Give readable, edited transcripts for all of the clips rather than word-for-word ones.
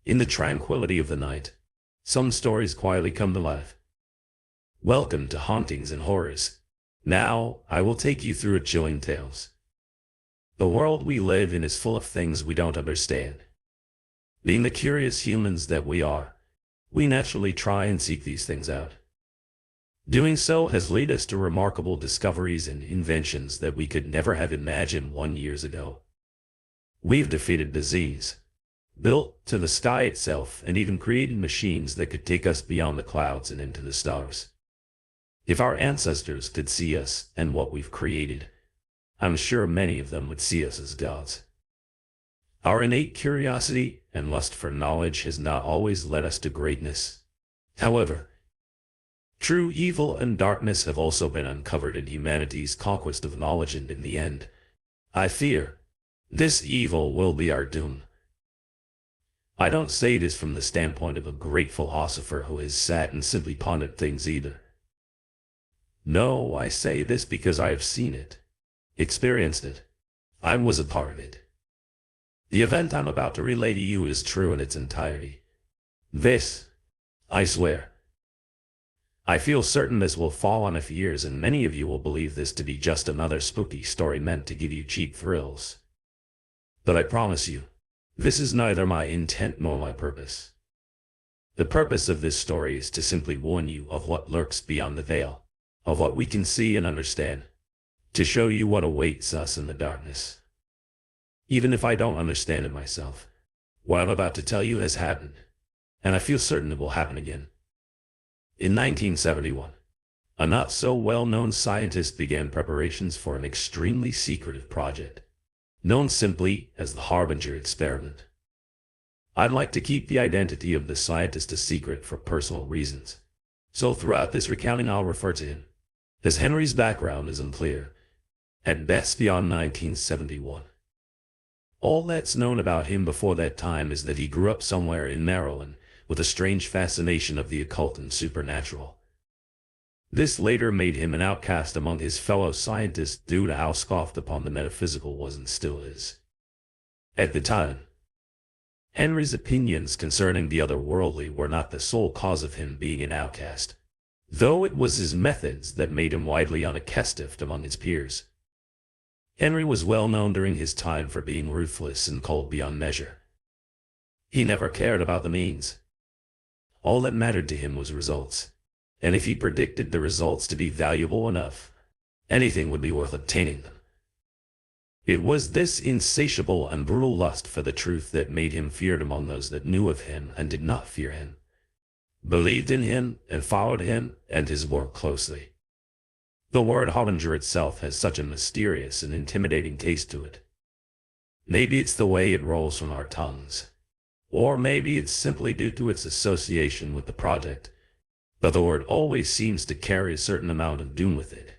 In the tranquility of the night, some stories quietly come to life. Welcome to Hauntings and Horrors. Now, I will take you through a chilling tales. The world we live in is full of things we don't understand. Being the curious humans that we are, we naturally try and seek these things out. Doing so has led us to remarkable discoveries and inventions that we could never have imagined 1 year ago. We've defeated disease, built to the sky itself, and even created machines that could take us beyond the clouds and into the stars. If our ancestors could see us and what we've created, I'm sure many of them would see us as gods. Our innate curiosity and lust for knowledge has not always led us to greatness. However, true evil and darkness have also been uncovered in humanity's conquest of knowledge, and in the end, I fear, this evil will be our doom. I don't say this from the standpoint of a great philosopher who has sat and simply pondered things either. No, I say this because I have seen it, experienced it. I was a part of it. The event I'm about to relay to you is true in its entirety. This, I swear. I feel certain this will fall on deaf ears, and many of you will believe this to be just another spooky story meant to give you cheap thrills. But I promise you, this is neither my intent nor my purpose. The purpose of this story is to simply warn you of what lurks beyond the veil, of what we can see and understand, to show you what awaits us in the darkness. Even if I don't understand it myself, what I'm about to tell you has happened, and I feel certain it will happen again. In 1971, a not-so-well-known scientist began preparations for an extremely secretive project, known simply as the Harbinger experiment. I'd like to keep the identity of the scientist a secret for personal reasons, so throughout this recounting I'll refer to him, as Henry's background is unclear, at best beyond 1971. All that's known about him before that time is that he grew up somewhere in Maryland with a strange fascination of the occult and supernatural. This later made him an outcast among his fellow scientists due to how scoffed upon the metaphysical was and still is. At the time, Henry's opinions concerning the otherworldly were not the sole cause of him being an outcast, though it was his methods that made him widely unaccustomed among his peers. Henry was well known during his time for being ruthless and cold beyond measure. He never cared about the means. All that mattered to him was results, and if he predicted the results to be valuable enough, anything would be worth obtaining them. It was this insatiable and brutal lust for the truth that made him feared among those that knew of him and did not fear him, believed in him and followed him and his work closely. The word Harbinger itself has such a mysterious and intimidating taste to it. Maybe it's the way it rolls from our tongues, or maybe it's simply due to its association with the project, but the word always seems to carry a certain amount of doom with it,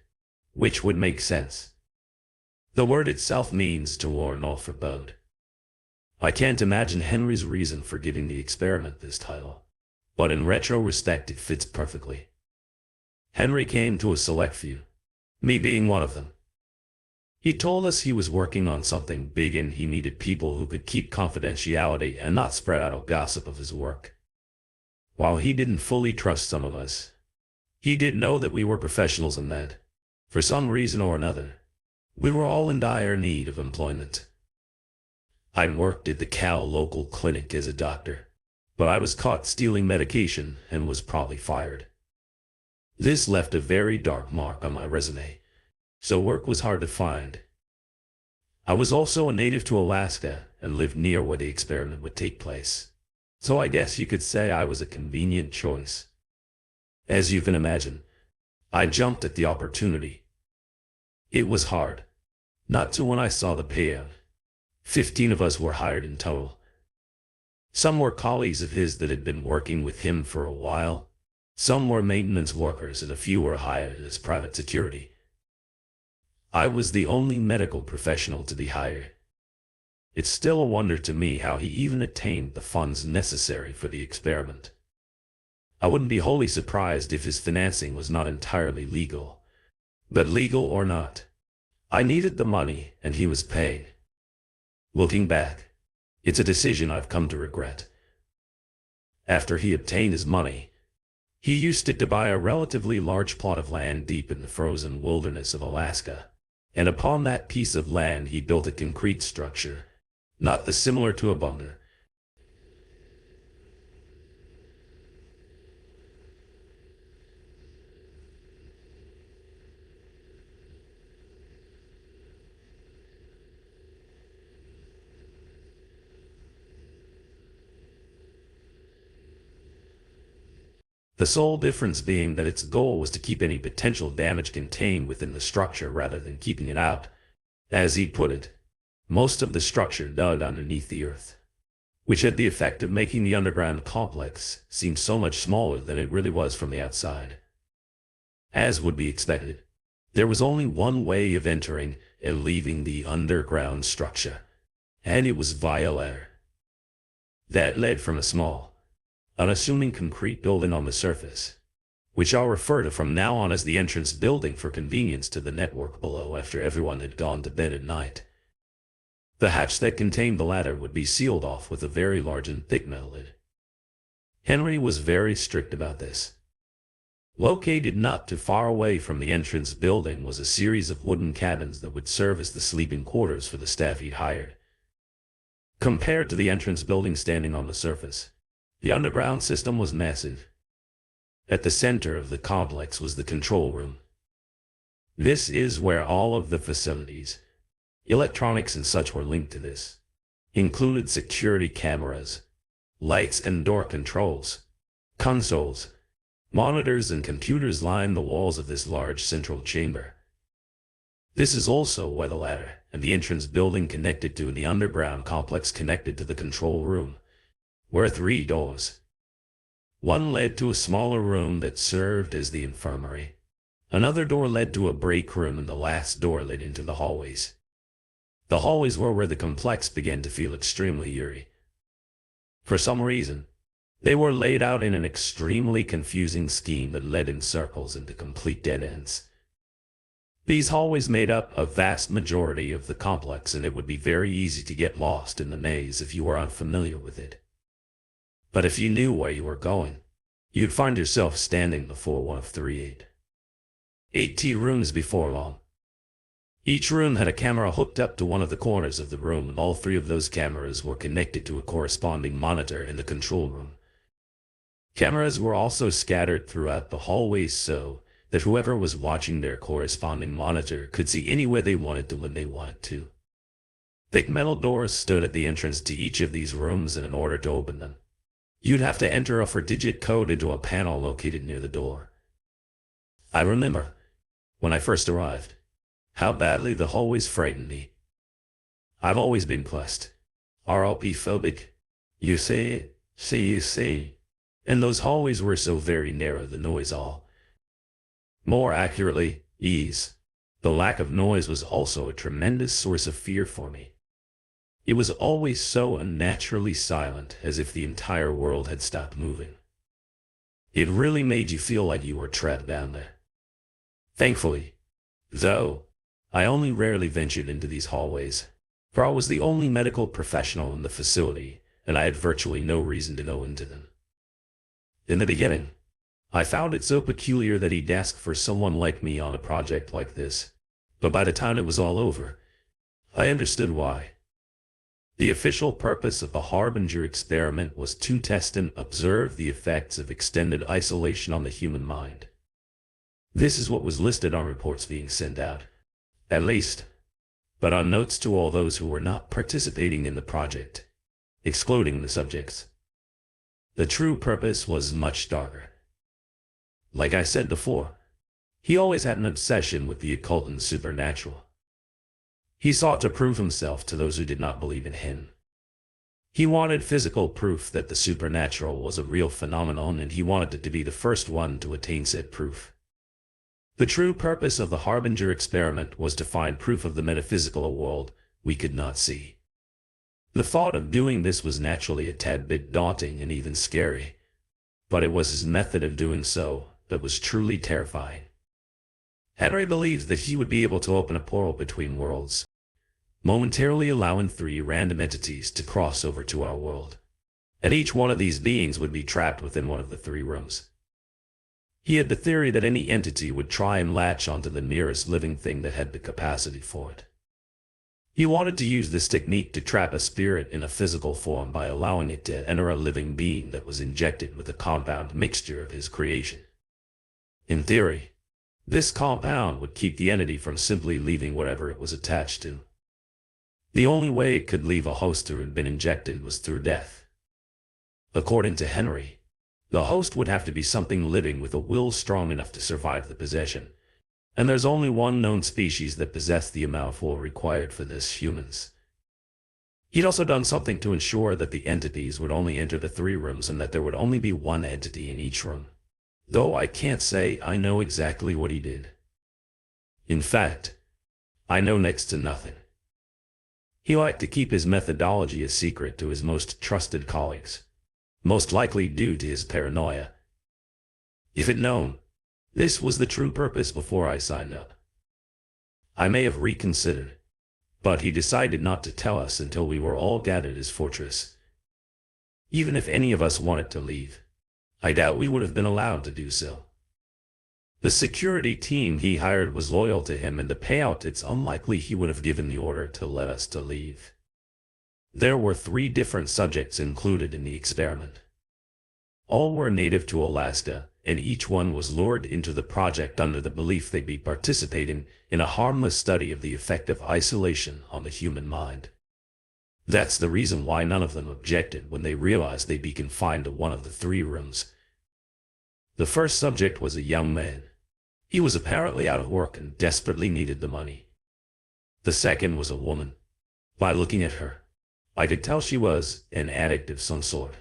which would make sense. The word itself means to warn or forebode. I can't imagine Henry's reason for giving the experiment this title, but in retrospect it fits perfectly. Henry came to a select few, me being one of them. He told us he was working on something big and he needed people who could keep confidentiality and not spread out gossip of his work. While he didn't fully trust some of us, he did know that we were professionals and that, for some reason or another, we were all in dire need of employment. I worked at the Cal local clinic as a doctor, but I was caught stealing medication and was probably fired. This left a very dark mark on my resume, so work was hard to find. I was also a native to Alaska and lived near where the experiment would take place, so I guess you could say I was a convenient choice. As you can imagine, I jumped at the opportunity. It was hard, not to when I saw the payout. 15 of us were hired in total. Some were colleagues of his that had been working with him for a while. Some were maintenance workers and a few were hired as private security. I was the only medical professional to be hired. It's still a wonder to me how he even attained the funds necessary for the experiment. I wouldn't be wholly surprised if his financing was not entirely legal. But legal or not, I needed the money and he was paid. Looking back, it's a decision I've come to regret. After he obtained his money, he used it to buy a relatively large plot of land deep in the frozen wilderness of Alaska, and upon that piece of land he built a concrete structure, not dissimilar to a bunker. The sole difference being that its goal was to keep any potential damage contained within the structure rather than keeping it out. As he put it, most of the structure dug underneath the earth, which had the effect of making the underground complex seem so much smaller than it really was from the outside. As would be expected, there was only one way of entering and leaving the underground structure, and it was via a ladder that led from a small, unassuming concrete building on the surface, which I'll refer to from now on as the entrance building for convenience to the network below after everyone had gone to bed at night. The hatch that contained the ladder would be sealed off with a very large and thick metal lid. Henry was very strict about this. Located not too far away from the entrance building was a series of wooden cabins that would serve as the sleeping quarters for the staff he'd hired. Compared to the entrance building standing on the surface, the underground system was massive. At the center of the complex was the control room. This is where all of the facilities, electronics and such were linked to this, included security cameras, lights and door controls, consoles, monitors and computers lined the walls of this large central chamber. This is also where the ladder and the entrance building connected to, and the underground complex connected to the control room were 3 doors. One led to a smaller room that served as the infirmary. Another door led to a break room, and the last door led into the hallways. The hallways were where the complex began to feel extremely eerie. For some reason, they were laid out in an extremely confusing scheme that led in circles into complete dead ends. These hallways made up a vast majority of the complex, and it would be very easy to get lost in the maze if you were unfamiliar with it. But if you knew where you were going, you'd find yourself standing before one of 80 rooms before long. Each room had a camera hooked up to one of the corners of the room, and all 3 of those cameras were connected to a corresponding monitor in the control room. Cameras were also scattered throughout the hallways so that whoever was watching their corresponding monitor could see anywhere they wanted to when they wanted to. Thick metal doors stood at the entrance to each of these rooms, and in order to open them, you'd have to enter a 4-digit code into a panel located near the door. I remember, when I first arrived, how badly the hallways frightened me. I've always been RLP phobic. You see, and those hallways were so very narrow, the noise more accurately, the lack of noise was also a tremendous source of fear for me. It was always so unnaturally silent, as if the entire world had stopped moving. It really made you feel like you were trapped down there. Thankfully, though, I only rarely ventured into these hallways, for I was the only medical professional in the facility, and I had virtually no reason to go into them. In the beginning, I found it so peculiar that he'd ask for someone like me on a project like this, but by the time it was all over, I understood why. The official purpose of the Harbinger experiment was to test and observe the effects of extended isolation on the human mind. This is what was listed on reports being sent out, at least, but on notes to all those who were not participating in the project, excluding the subjects. The true purpose was much darker. Like I said before, he always had an obsession with the occult and supernatural. He sought to prove himself to those who did not believe in him. He wanted physical proof that the supernatural was a real phenomenon, and he wanted it to be the first one to attain said proof. The true purpose of the Harbinger experiment was to find proof of the metaphysical world we could not see. The thought of doing this was naturally a tad bit daunting and even scary, but it was his method of doing so that was truly terrifying. Henry believed that he would be able to open a portal between worlds, momentarily allowing 3 random entities to cross over to our world. and each one of these beings would be trapped within one of the three rooms. He had the theory that any entity would try and latch onto the nearest living thing that had the capacity for it. He wanted to use this technique to trap a spirit in a physical form by allowing it to enter a living being that was injected with a compound mixture of his creation. In theory, this compound would keep the entity from simply leaving whatever it was attached to. The only way it could leave a host who had been injected was through death. According to Henry, the host would have to be something living with a will strong enough to survive the possession, and there's only one known species that possessed the amount of will required for this: humans. He'd also done something to ensure that the entities would only enter the three rooms and that there would only be one entity in each room, though I can't say I know exactly what he did. In fact, I know next to nothing. He liked to keep his methodology a secret to his most trusted colleagues, most likely due to his paranoia. If it known, this was the true purpose before I signed up, I may have reconsidered, but he decided not to tell us until we were all gathered at his fortress. Even if any of us wanted to leave, I doubt we would have been allowed to do so. The security team he hired was loyal to him, and the payout, it's unlikely he would have given the order to let us to leave. There were 3 different subjects included in the experiment. All were native to Alaska, and each one was lured into the project under the belief they'd be participating in a harmless study of the effect of isolation on the human mind. That's the reason why none of them objected when they realized they'd be confined to one of the 3 rooms. The first subject was a young man. He was apparently out of work and desperately needed the money. The second was a woman. By looking at her, I could tell she was an addict of some sort.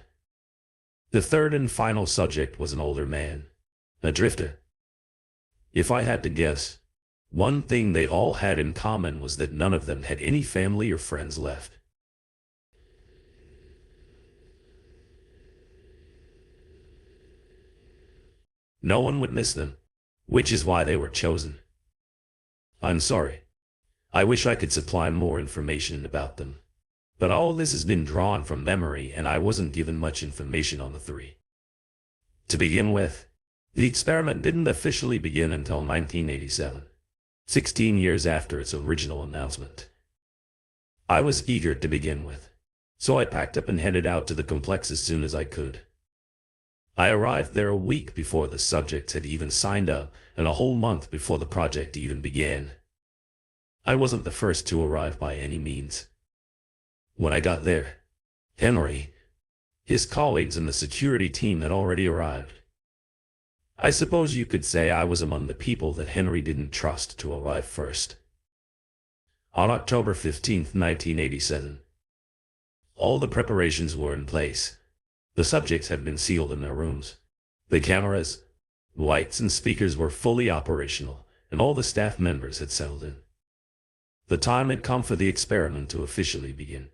The third and final subject was an older man, a drifter. If I had to guess, one thing they all had in common was that none of them had any family or friends left. No one would miss them, which is why they were chosen. I'm sorry. I wish I could supply more information about them, but all this has been drawn from memory and I wasn't given much information on the 3. To begin with, the experiment didn't officially begin until 1987, 16 years after its original announcement. I was eager to begin with, so I packed up and headed out to the complex as soon as I could. I arrived there a week before the subjects had even signed up, and a whole month before the project even began. I wasn't the first to arrive by any means. When I got there, Henry, his colleagues, and the security team had already arrived. I suppose you could say I was among the people that Henry didn't trust to arrive first. On October 15, 1987, all the preparations were in place. The subjects had been sealed in their rooms. The cameras, lights, and speakers were fully operational, and all the staff members had settled in. The time had come for the experiment to officially begin.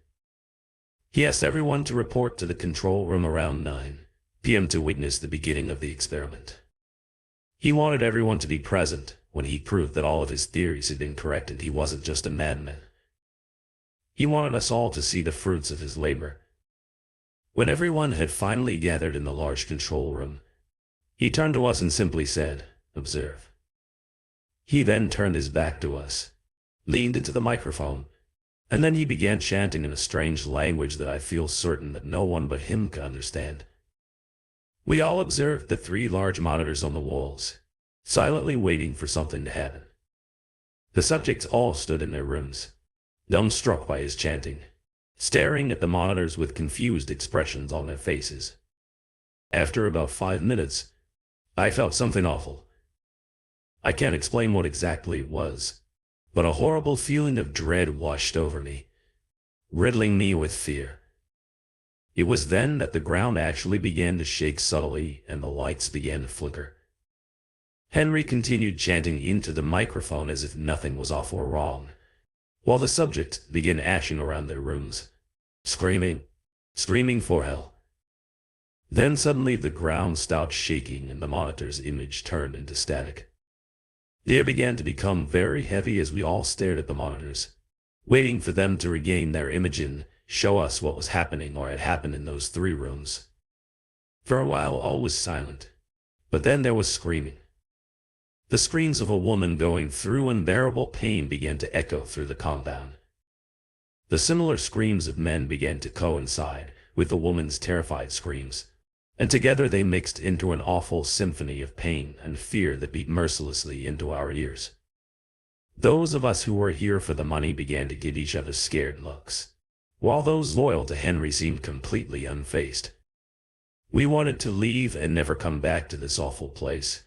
He asked everyone to report to the control room around 9 p.m. to witness the beginning of the experiment. He wanted everyone to be present when he proved that all of his theories had been correct and he wasn't just a madman. He wanted us all to see the fruits of his labor. When everyone had finally gathered in the large control room, he turned to us and simply said, "Observe." He then turned his back to us, leaned into the microphone, and then he began chanting in a strange language that I feel certain that no one but him could understand. We all observed the 3 large monitors on the walls, silently waiting for something to happen. The subjects all stood in their rooms, dumbstruck by his chanting, staring at the monitors with confused expressions on their faces. After about 5 minutes, I felt something awful. I can't explain what exactly it was, but a horrible feeling of dread washed over me, riddling me with fear. It was then that the ground actually began to shake subtly and the lights began to flicker. Henry continued chanting into the microphone as if nothing was off or wrong, while the subjects began ashing around their rooms, screaming for help. Then suddenly the ground stopped shaking and the monitor's image turned into static. The air began to become very heavy as we all stared at the monitors, waiting for them to regain their image and show us what was happening or had happened in those 3 rooms. For a while all was silent, but then there was screaming. The screams of a woman going through unbearable pain began to echo through the compound. The similar screams of men began to coincide with the woman's terrified screams, and together they mixed into an awful symphony of pain and fear that beat mercilessly into our ears. Those of us who were here for the money began to give each other scared looks, while those loyal to Henry seemed completely unfazed. We wanted to leave and never come back to this awful place,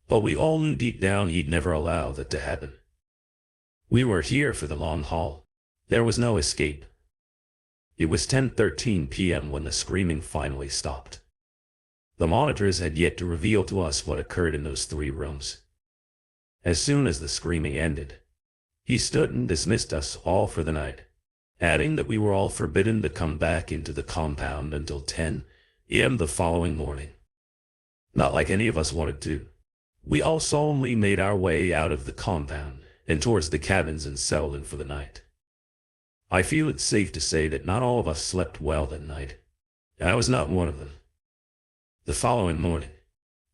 but we all knew deep down he'd never allow that to happen. We were here for the long haul. There was no escape. It was 10:13 p.m. when the screaming finally stopped. The monitors had yet to reveal to us what occurred in those 3 rooms. As soon as the screaming ended, he stood and dismissed us all for the night, adding that we were all forbidden to come back into the compound until 10 a.m. the following morning. Not like any of us wanted to. We all solemnly made our way out of the compound and towards the cabins and settled in for the night. I feel it's safe to say that not all of us slept well that night. I was not one of them. The following morning,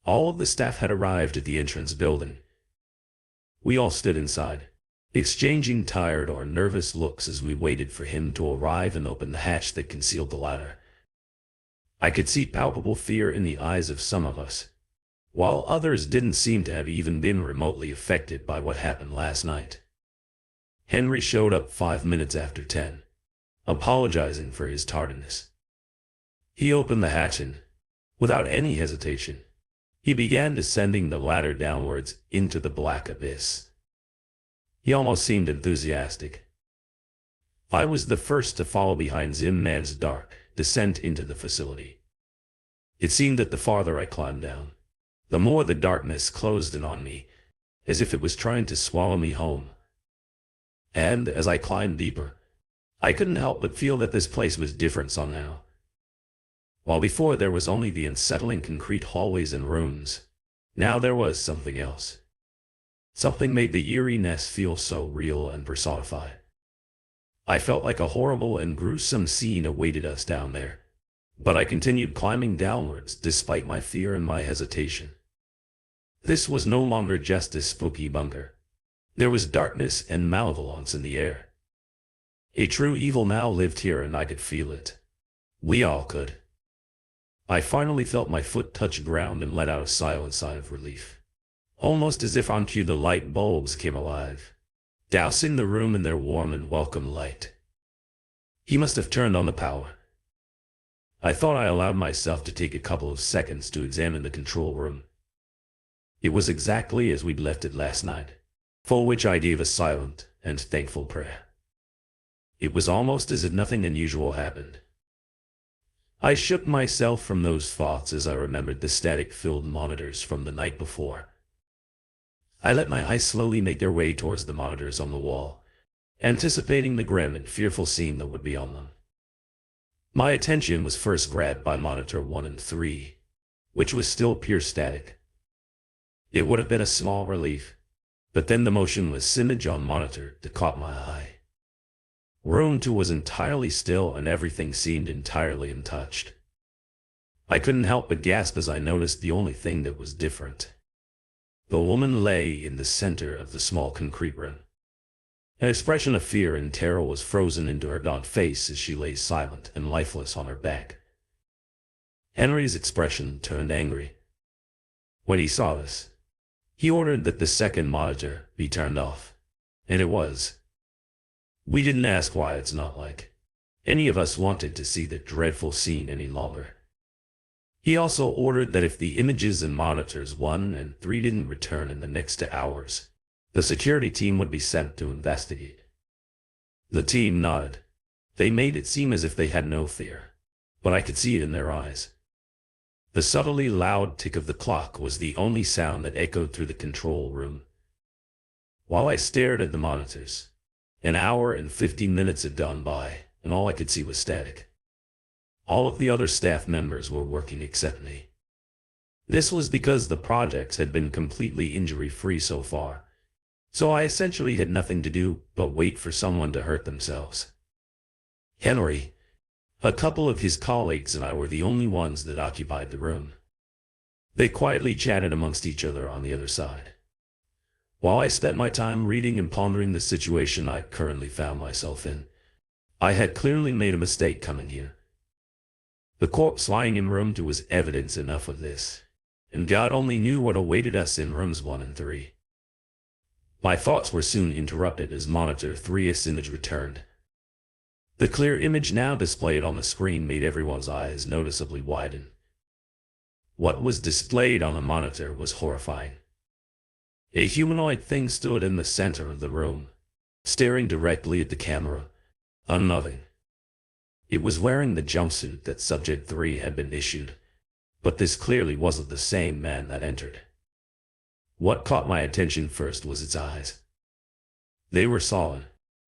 all of the staff had arrived at the entrance building. We all stood inside, exchanging tired or nervous looks as we waited for him to arrive and open the hatch that concealed the ladder. I could see palpable fear in the eyes of some of us, while others didn't seem to have even been remotely affected by what happened last night. Henry showed up 5 minutes after 10, apologizing for his tardiness. He opened the hatch and, without any hesitation, he began descending the ladder downwards into the black abyss. He almost seemed enthusiastic. I was the first to follow behind Zimman's dark descent into the facility. It seemed that the farther I climbed down, the more the darkness closed in on me, as if it was trying to swallow me home. And as I climbed deeper, I couldn't help but feel that this place was different somehow. While before there was only the unsettling concrete hallways and rooms, now there was something else. Something made the eeriness feel so real and personified. I felt like a horrible and gruesome scene awaited us down there, but I continued climbing downwards despite my fear and my hesitation. This was no longer just a spooky bunker. There was darkness and malevolence in the air. A true evil now lived here and I could feel it. We all could. I finally felt my foot touch ground and let out a silent sigh of relief. Almost as if on cue the light bulbs came alive, dousing the room in their warm and welcome light. He must have turned on the power. I thought I allowed myself to take a couple of seconds to examine the control room. It was exactly as we'd left it last night, for which I gave a silent and thankful prayer. It was almost as if nothing unusual happened. I shook myself from those thoughts as I remembered the static-filled monitors from the night before. I let my eyes slowly make their way towards the monitors on the wall, anticipating the grim and fearful scene that would be on them. My attention was first grabbed by monitor 1 and 3, which was still pure static. It would have been a small relief, but then the motionless image on monitor that caught my eye. Room 2 was entirely still and everything seemed entirely untouched. I couldn't help but gasp as I noticed the only thing that was different. The woman lay in the center of the small concrete room. An expression of fear and terror was frozen into her gaunt face as she lay silent and lifeless on her back. Henry's expression turned angry. When he saw us, he ordered that the second monitor be turned off, and it was. We didn't ask why. It's not like any of us wanted to see the dreadful scene any longer. He also ordered that if the images in monitors 1 and 3 didn't return in the next 2 hours, the security team would be sent to investigate. The team nodded. They made it seem as if they had no fear, but I could see it in their eyes. The subtly loud tick of the clock was the only sound that echoed through the control room. While I stared at the monitors, an hour and 15 minutes had gone by, and all I could see was static. All of the other staff members were working except me. This was because the projects had been completely injury-free so far, so I essentially had nothing to do but wait for someone to hurt themselves. Henry, A couple of his colleagues and I were the only ones that occupied the room. They quietly chatted amongst each other on the other side, while I spent my time reading and pondering the situation I currently found myself in. I had clearly made a mistake coming here. The corpse lying in room 2 was evidence enough of this, and God only knew what awaited us in rooms 1 and 3. My thoughts were soon interrupted as monitor 3's image returned. The clear image now displayed on the screen made everyone's eyes noticeably widen. What was displayed on the monitor was horrifying. A humanoid thing stood in the center of the room, staring directly at the camera, unmoving. It was wearing the jumpsuit that Subject 3 had been issued, but this clearly wasn't the same man that entered. What caught my attention first was its eyes. They were solid,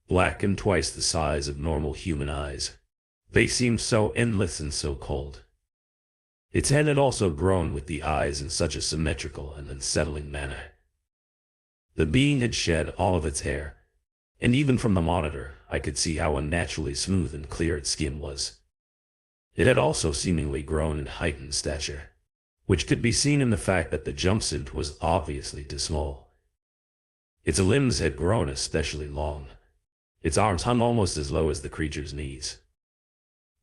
black and twice the size of normal human eyes. They seemed so endless and so cold. Its head had also grown with the eyes in such a symmetrical and unsettling manner. The being had shed all of its hair, and even from the monitor, I could see how unnaturally smooth and clear its skin was. It had also seemingly grown in height and stature, which could be seen in the fact that the jumpsuit was obviously too small. Its limbs had grown especially long. Its arms hung almost as low as the creature's knees.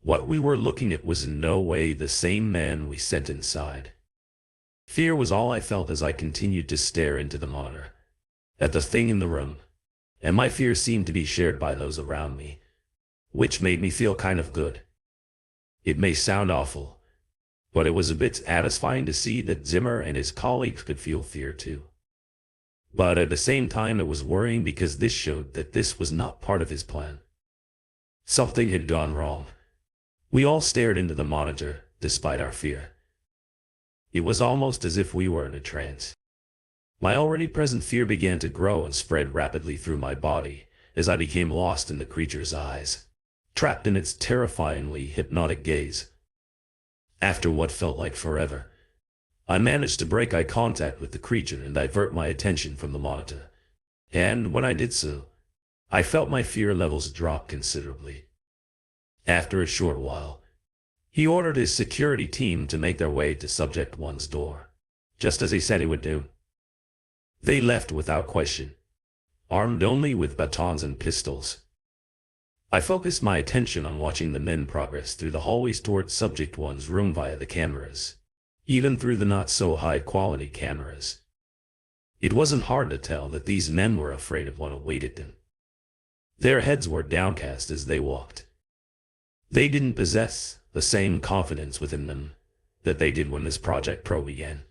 What we were looking at was in no way the same man we sent inside. Fear was all I felt as I continued to stare into the monitor, at the thing in the room, and my fear seemed to be shared by those around me, which made me feel kind of good. It may sound awful, but it was a bit satisfying to see that Zimmer and his colleagues could feel fear too. But at the same time it was worrying because this showed that this was not part of his plan. Something had gone wrong. We all stared into the monitor, despite our fear. It was almost as if we were in a trance. My already present fear began to grow and spread rapidly through my body as I became lost in the creature's eyes, trapped in its terrifyingly hypnotic gaze. After what felt like forever, I managed to break eye contact with the creature and divert my attention from the monitor. And when I did so, I felt my fear levels drop considerably. After a short while, he ordered his security team to make their way to Subject 1's door, just as he said he would do. They left without question, armed only with batons and pistols. I focused my attention on watching the men progress through the hallways towards Subject 1's room via the cameras, even through the not-so-high-quality cameras. It wasn't hard to tell that these men were afraid of what awaited them. Their heads were downcast as they walked. They didn't possess the same confidence within them that they did when this Project Pro began.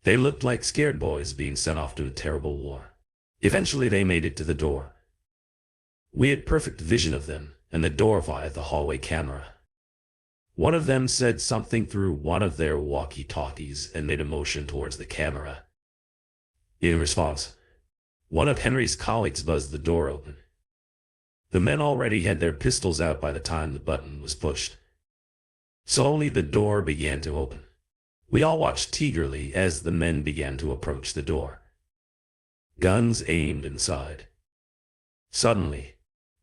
They looked like scared boys being sent off to a terrible war. Eventually they made it to the door. We had perfect vision of them and the door via the hallway camera. One of them said something through one of their walkie-talkies and made a motion towards the camera. In response, one of Henry's colleagues buzzed the door open. The men already had their pistols out by the time the button was pushed. Slowly the door began to open. We all watched eagerly as the men began to approach the door, guns aimed inside. Suddenly,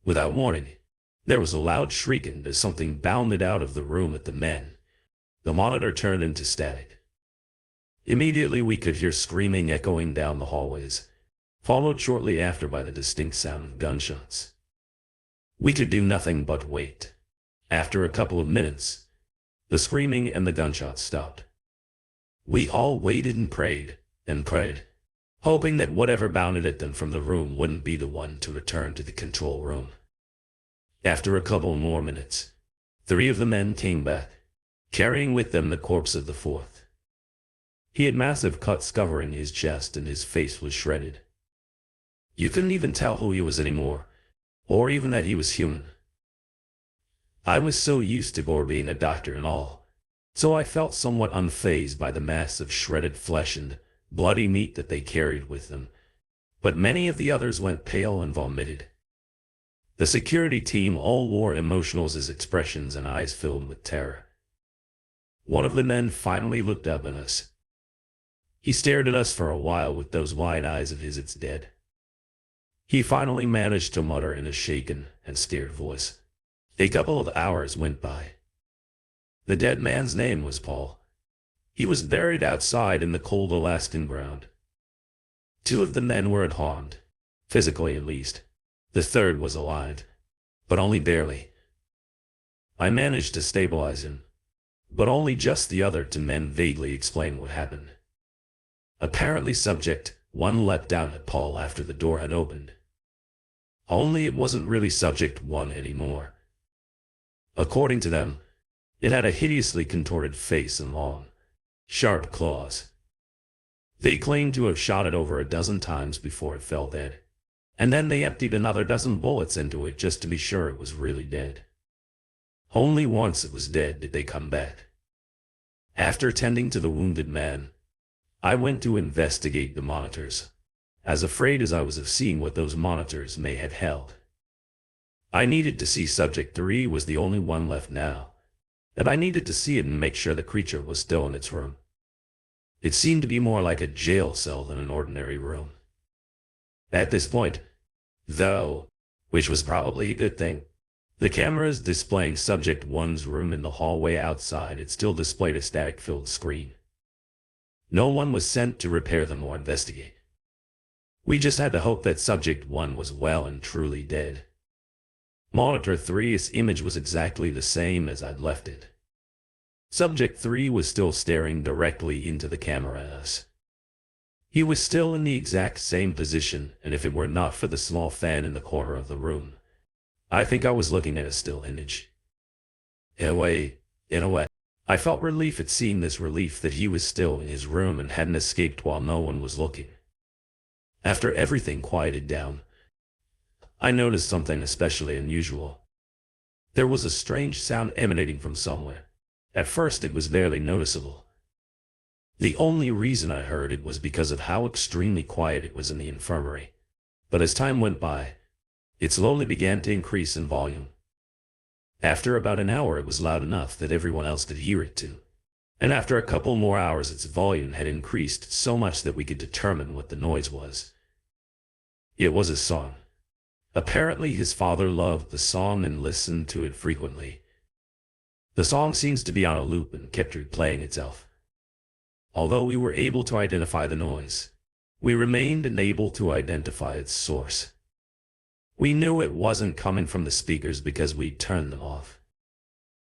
without warning, there was a loud shriek as something bounded out of the room at the men. The monitor turned into static. Immediately we could hear screaming echoing down the hallways, followed shortly after by the distinct sound of gunshots. We could do nothing but wait. After a couple of minutes, the screaming and the gunshots stopped. We all waited and prayed, hoping that whatever bounded at them from the room wouldn't be the one to return to the control room. After a couple more minutes, 3 of the men came back, carrying with them the corpse of the 4th. He had massive cuts covering his chest and his face was shredded. You couldn't even tell who he was anymore, or even that he was human. I was so used to Gore being a doctor and all, so I felt somewhat unfazed by the mass of shredded flesh and bloody meat that they carried with them, but many of the others went pale and vomited. The security team all wore emotionless expressions and eyes filled with terror. One of the men finally looked up at us. He stared at us for a while with those wide eyes of his. It's dead. He finally managed to mutter in a shaken and scared voice, A couple of hours went by. The dead man's name was Paul. He was buried outside in the cold Alaskan ground. 2 of the men were at haunt, physically at least. The third was alive, but only barely. I managed to stabilize him, but only just. The other 2 men vaguely explained what happened. Apparently Subject 1 leapt down at Paul after the door had opened. Only it wasn't really Subject 1 anymore. According to them, it had a hideously contorted face and long, sharp claws. They claimed to have shot it over a dozen times before it fell dead, and then they emptied another dozen bullets into it just to be sure it was really dead. Only once it was dead did they come back. After tending to the wounded man, I went to investigate the monitors, as afraid as I was of seeing what those monitors may have held. I needed to see Subject 3 was the only one left now, and I needed to see it and make sure the creature was still in its room. It seemed to be more like a jail cell than an ordinary room. At this point, though, which was probably a good thing, the cameras displaying Subject 1's room in the hallway outside had still displayed a static-filled screen. No one was sent to repair them or investigate. We just had to hope that Subject 1 was well and truly dead. Monitor 3's image was exactly the same as I'd left it. Subject 3 was still staring directly into the camera at us. He was still in the exact same position, and if it were not for the small fan in the corner of the room, I think I was looking at a still image. In a way, I felt relief at seeing this, relief that he was still in his room and hadn't escaped while no one was looking. After everything quieted down, I noticed something especially unusual. There was a strange sound emanating from somewhere. At first it was barely noticeable. The only reason I heard it was because of how extremely quiet it was in the infirmary. But as time went by, it slowly began to increase in volume. After about an hour it was loud enough that everyone else could hear it too. And after a couple more hours its volume had increased so much that we could determine what the noise was. It was a song. Apparently his father loved the song and listened to it frequently. The song seems to be on a loop and kept replaying itself. Although we were able to identify the noise, we remained unable to identify its source. We knew it wasn't coming from the speakers because we'd turned them off.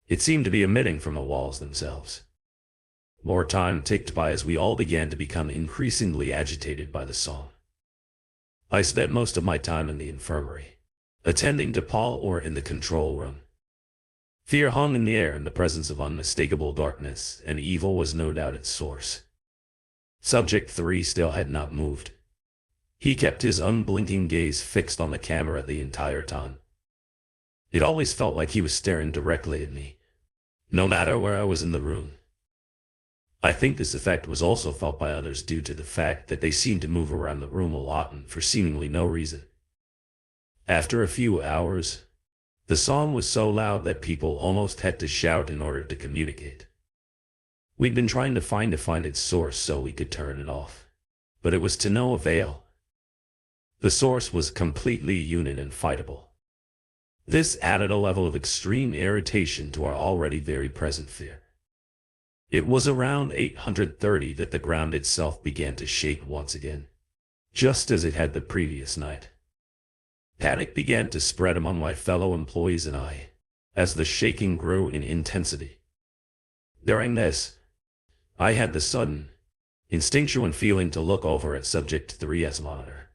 It seemed to be emitting from the walls themselves. More time ticked by as we all began to become increasingly agitated by the song. I spent most of my time in the infirmary, attending to Paul or in the control room. Fear hung in the air in the presence of unmistakable darkness, and evil was no doubt its source. Subject 3 still had not moved. He kept his unblinking gaze fixed on the camera the entire time. It always felt like he was staring directly at me, no matter where I was in the room. I think this effect was also felt by others due to the fact that they seemed to move around the room a lot and for seemingly no reason. After a few hours, the song was so loud that people almost had to shout in order to communicate. We'd been trying to find its source so we could turn it off, but it was to no avail. The source was completely unit and fightable. This added a level of extreme irritation to our already very present fear. It was around 830 that the ground itself began to shake once again, just as it had the previous night. Panic began to spread among my fellow employees and I, as the shaking grew in intensity. During this, I had the sudden, instinctual feeling to look over at Subject 3's monitor.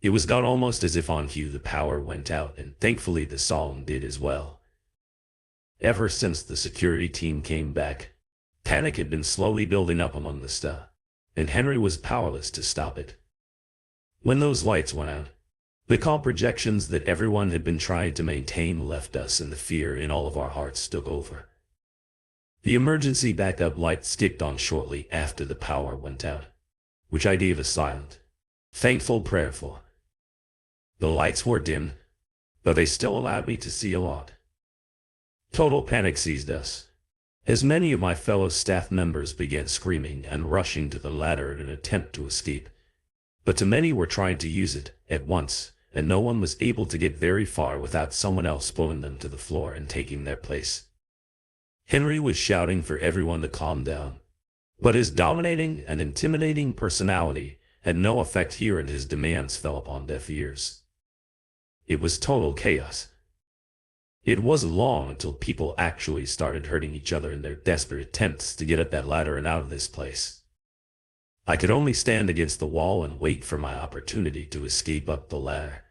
It was done almost as if on cue the power went out, and thankfully the song did as well. Ever since the security team came back, panic had been slowly building up among the staff, and Henry was powerless to stop it. When those lights went out, the calm projections that everyone had been trying to maintain left us, and the fear in all of our hearts took over. The emergency backup lights kicked on shortly after the power went out, which I gave a silent, thankful prayer for. The lights were dim, but they still allowed me to see a lot. Total panic seized us, as many of my fellow staff members began screaming and rushing to the ladder in an attempt to escape, but too many were trying to use it at once, and no one was able to get very far without someone else pulling them to the floor and taking their place. Henry was shouting for everyone to calm down, but his dominating and intimidating personality had no effect here, and his demands fell upon deaf ears. It was total chaos. It wasn't long until people actually started hurting each other in their desperate attempts to get at that ladder and out of this place. I could only stand against the wall and wait for my opportunity to escape up the ladder.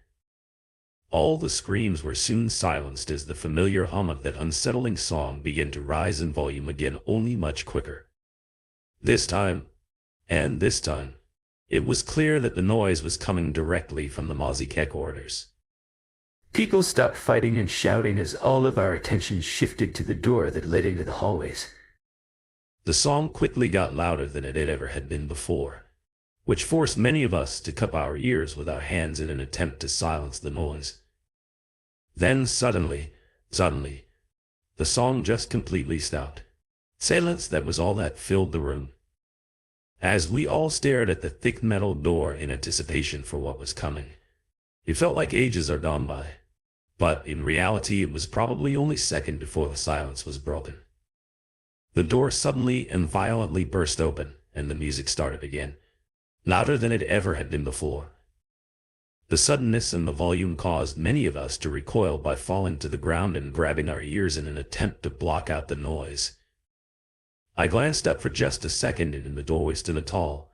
All the screams were soon silenced as the familiar hum of that unsettling song began to rise in volume again, only much quicker. This time, it was clear that the noise was coming directly from the Mozzie quarters. People stopped fighting and shouting as all of our attention shifted to the door that led into the hallways. The song quickly got louder than it ever had been before, which forced many of us to cup our ears with our hands in an attempt to silence the noise. Then suddenly, the song just completely stopped. Silence, that was all that filled the room. As we all stared at the thick metal door in anticipation for what was coming, it felt like ages are gone by, but in reality it was probably only seconds before the silence was broken. The door suddenly and violently burst open, and the music started again, louder than it ever had been before. The suddenness and the volume caused many of us to recoil by falling to the ground and grabbing our ears in an attempt to block out the noise. I glanced up for just a second, and in the doorway stood a tall,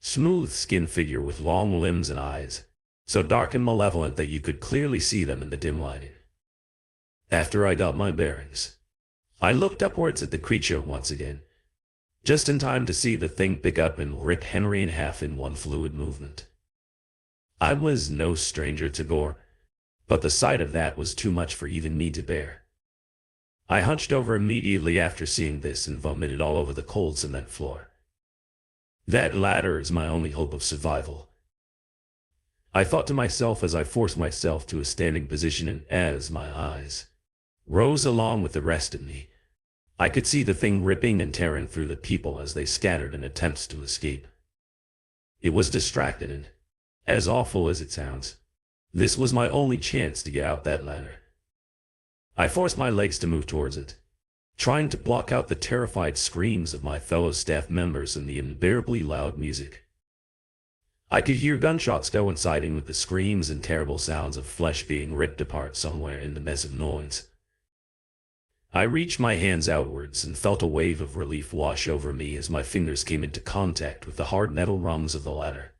smooth-skinned figure with long limbs and eyes, so dark and malevolent that you could clearly see them in the dim lighting. After I got my bearings, I looked upwards at the creature once again, just in time to see the thing pick up and rip Henry in half in one fluid movement. I was no stranger to gore, but the sight of that was too much for even me to bear. I hunched over immediately after seeing this and vomited all over the cold cement floor. That ladder is my only hope of survival, I thought to myself as I forced myself to a standing position, and as my eyes rose along with the rest of me, I could see the thing ripping and tearing through the people as they scattered in attempts to escape. It was distracted, and, as awful as it sounds, this was my only chance to get out that ladder. I forced my legs to move towards it, trying to block out the terrified screams of my fellow staff members and the unbearably loud music. I could hear gunshots coinciding with the screams and terrible sounds of flesh being ripped apart somewhere in the mess of noise. I reached my hands outwards and felt a wave of relief wash over me as my fingers came into contact with the hard metal rungs of the ladder.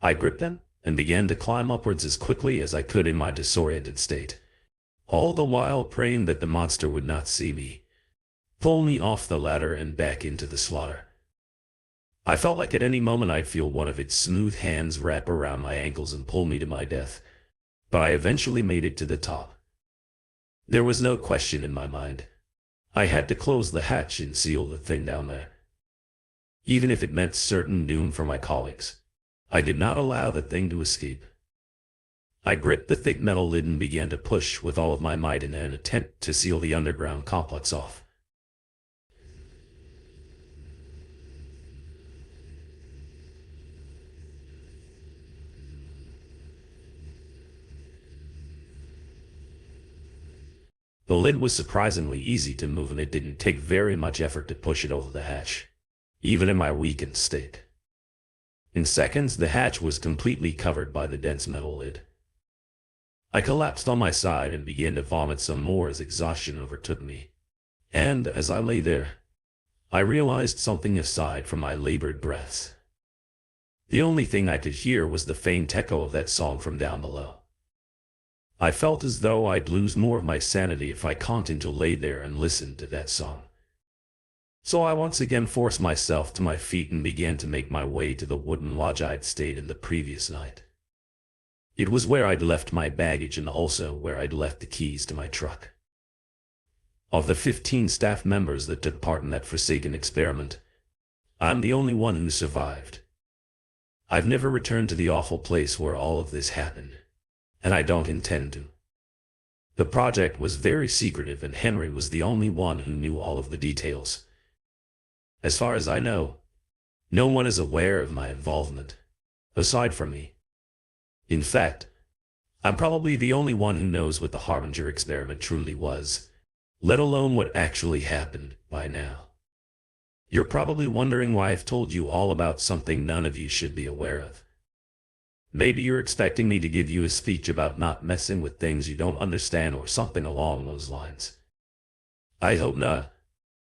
I gripped them and began to climb upwards as quickly as I could in my disoriented state, all the while praying that the monster would not see me, pull me off the ladder and back into the slaughter. I felt like at any moment I'd feel one of its smooth hands wrap around my ankles and pull me to my death, but I eventually made it to the top. There was no question in my mind. I had to close the hatch and seal the thing down there. Even if it meant certain doom for my colleagues, I did not allow the thing to escape. I gripped the thick metal lid and began to push with all of my might in an attempt to seal the underground complex off. The lid was surprisingly easy to move, and it didn't take very much effort to push it over the hatch, even in my weakened state. In seconds, the hatch was completely covered by the dense metal lid. I collapsed on my side and began to vomit some more as exhaustion overtook me. And as I lay there, I realized something aside from my labored breaths. The only thing I could hear was the faint echo of that song from down below. I felt as though I'd lose more of my sanity if I continued to lay there and listen to that song. So I once again forced myself to my feet and began to make my way to the wooden lodge I'd stayed in the previous night. It was where I'd left my baggage and also where I'd left the keys to my truck. Of the 15 staff members that took part in that forsaken experiment, I'm the only one who survived. I've never returned to the awful place where all of this happened, and I don't intend to. The project was very secretive, and Henry was the only one who knew all of the details. As far as I know, no one is aware of my involvement, aside from me. In fact, I'm probably the only one who knows what the Harbinger experiment truly was, let alone what actually happened by now. You're probably wondering why I've told you all about something none of you should be aware of. Maybe you're expecting me to give you a speech about not messing with things you don't understand or something along those lines. I hope not,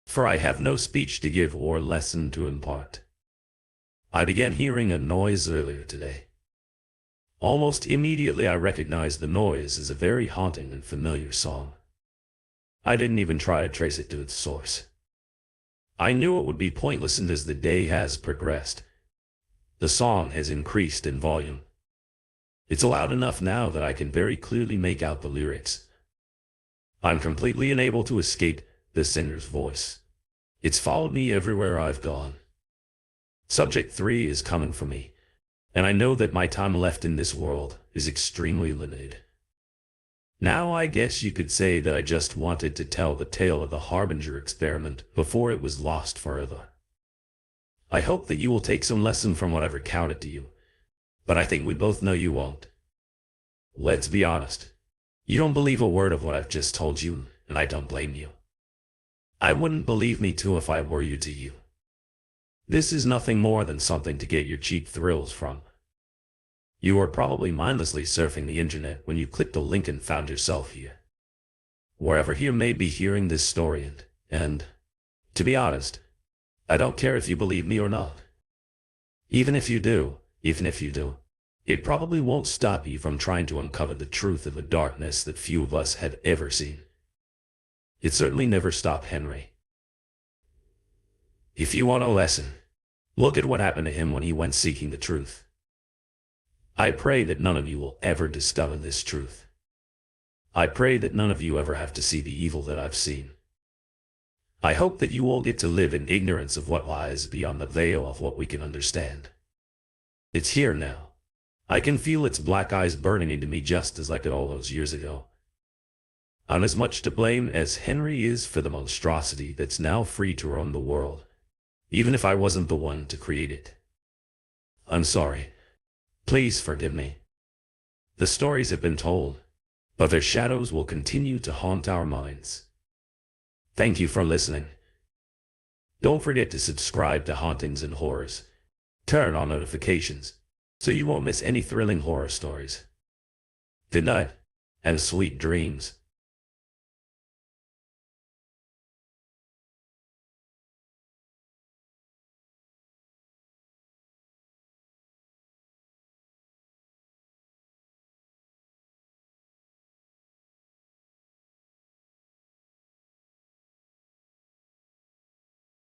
for I have no speech to give or lesson to impart. I began hearing a noise earlier today. Almost immediately I recognized the noise as a very haunting and familiar song. I didn't even try to trace it to its source. I knew it would be pointless, and as the day has progressed, the song has increased in volume. It's loud enough now that I can very clearly make out the lyrics. I'm completely unable to escape the singer's voice. It's followed me everywhere I've gone. Subject 3 is coming for me, and I know that my time left in this world is extremely limited. Now I guess you could say that I just wanted to tell the tale of the Harbinger experiment before it was lost forever. I hope that you will take some lesson from what I've recounted to you, but I think we both know you won't. Let's be honest. You don't believe a word of what I've just told you, and I don't blame you. I wouldn't believe me too if I were you to you. This is nothing more than something to get your cheap thrills from. You are probably mindlessly surfing the internet when you clicked a link and found yourself here. Wherever you may be hearing this story, and, to be honest, I don't care if you believe me or not. Even if you do, it probably won't stop you from trying to uncover the truth of a darkness that few of us have ever seen. It certainly never stopped Henry. If you want a lesson, look at what happened to him when he went seeking the truth. I pray that none of you will ever discover this truth. I pray that none of you ever have to see the evil that I've seen. I hope that you all get to live in ignorance of what lies beyond the veil of what we can understand. It's here now. I can feel its black eyes burning into me just as I did all those years ago. I'm as much to blame as Henry is for the monstrosity that's now free to roam the world, even if I wasn't the one to create it. I'm sorry. Please forgive me. The stories have been told, but their shadows will continue to haunt our minds. Thank you for listening. Don't forget to subscribe to Hauntings and Horrors. Turn on notifications so you won't miss any thrilling horror stories. Good night, and sweet dreams.